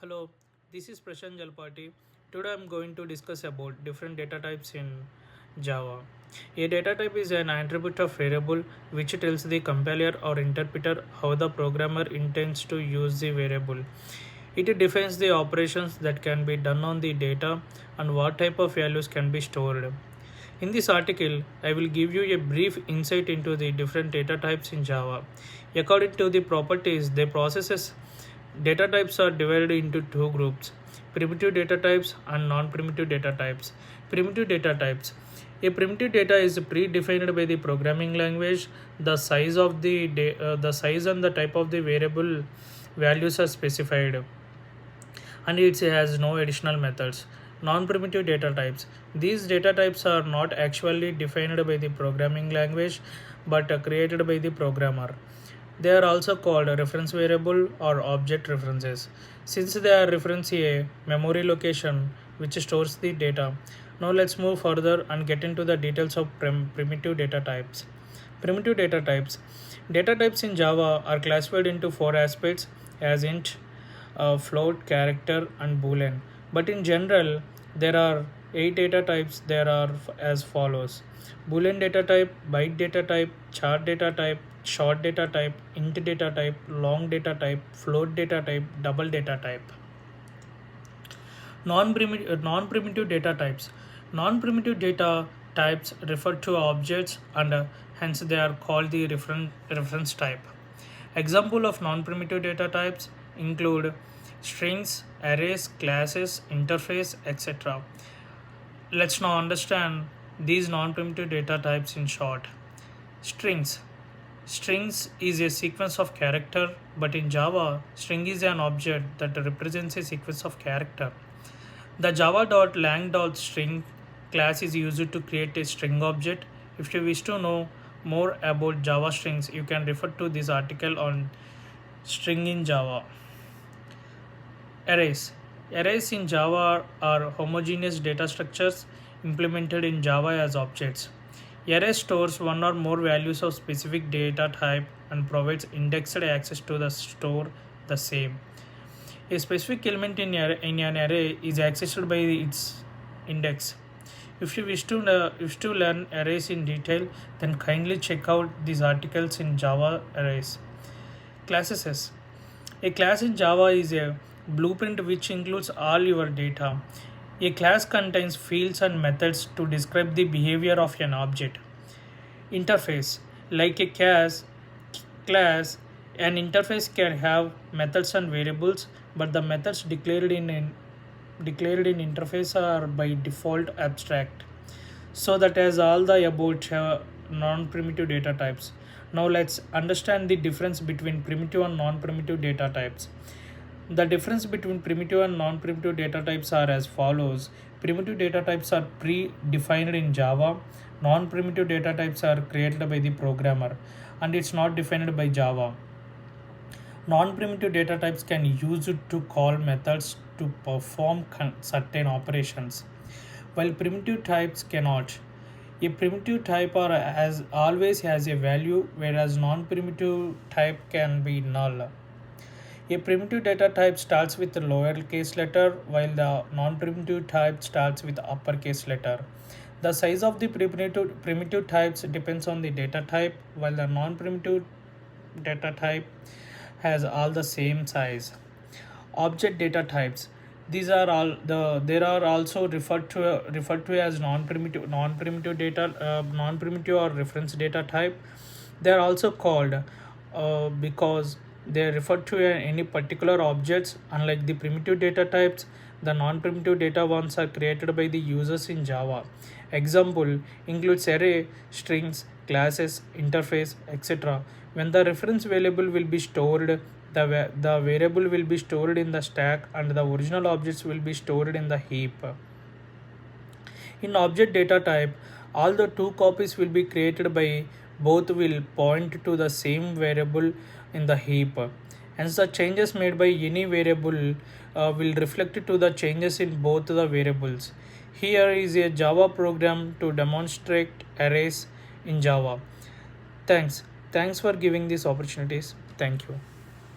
Hello, this is Prashant Jalpati. Today I'm going to discuss about different data types in Java. A data type is an attribute of variable which tells the compiler or interpreter how the programmer intends to use the variable. It defines the operations that can be done on the data and what type of values can be stored. In this article, I will give you a brief insight into the different data types in Java. According to the properties, the processes data types are divided into two groups: primitive data types and non-primitive data types. Primitive data types. A primitive data is predefined by the programming language. The size of the size and the type of the variable values are specified, and it has no additional methods. Non-primitive data types. These data types are not actually defined by the programming language but created by the programmer. They are also called reference variable or object references, since they are reference a memory location which stores the data. Now let's move further and get into the details of primitive data types. Primitive data types. Data types in Java are classified into four aspects as int, float, character, and boolean. But in general, there are eight data types. There are as follows: boolean data type, byte data type, char data type, short data type, int data type, long data type, float data type, double data type. Non-primitive data types. Non-primitive data types refer to objects and hence they are called the reference type. Example of non-primitive data types include strings, arrays, classes, interface, etc. Let's now understand these non-primitive data types in short. Strings. Strings is a sequence of character, but in Java, string is an object that represents a sequence of character. The java.lang.string class is used to create a string object. If you wish to know more about Java strings, you can refer to this article on string in Java. Arrays. Arrays in Java are homogeneous data structures implemented in Java as objects. Array stores one or more values of specific data type and provides indexed access to the store the same. A specific element in an array is accessed by its index. If you wish to learn arrays in detail, then kindly check out these articles in Java arrays. Classes. A class in Java is a blueprint which includes all your data. A class contains fields and methods to describe the behavior of an object. Interface. Like a class, an interface can have methods and variables, but the methods declared in interface are by default abstract. So that is all the about non-primitive data types. Now let's understand the difference between primitive and non-primitive data types. The difference between primitive and non-primitive data types are as follows. Primitive data types are pre-defined in Java. Non-primitive data types are created by the programmer and it's not defined by Java. Non-primitive data types can use it to call methods to perform certain operations, while primitive types cannot. A primitive type always has a value, whereas non-primitive type can be null. A primitive data type starts with a lowercase letter, while the non-primitive type starts with uppercase letter. The size of the primitive types depends on the data type, while the non-primitive data type has all the same size. Object data types. These are all there are also referred to as non-primitive or reference data type. They are also called because they refer to any particular objects. Unlike the primitive data types, the non-primitive data ones are created by the users in Java. Example includes array, strings, classes, interface, etc. When the reference variable will be stored, the variable will be stored in the stack and the original objects will be stored in the heap. In object data type, all the two copies will be created by both will point to the same variable in the heap. Hence, the changes made by any variable will reflect to the changes in both the variables. Here is a Java program to demonstrate arrays in Java. Thanks. Thanks for giving these opportunities. Thank you.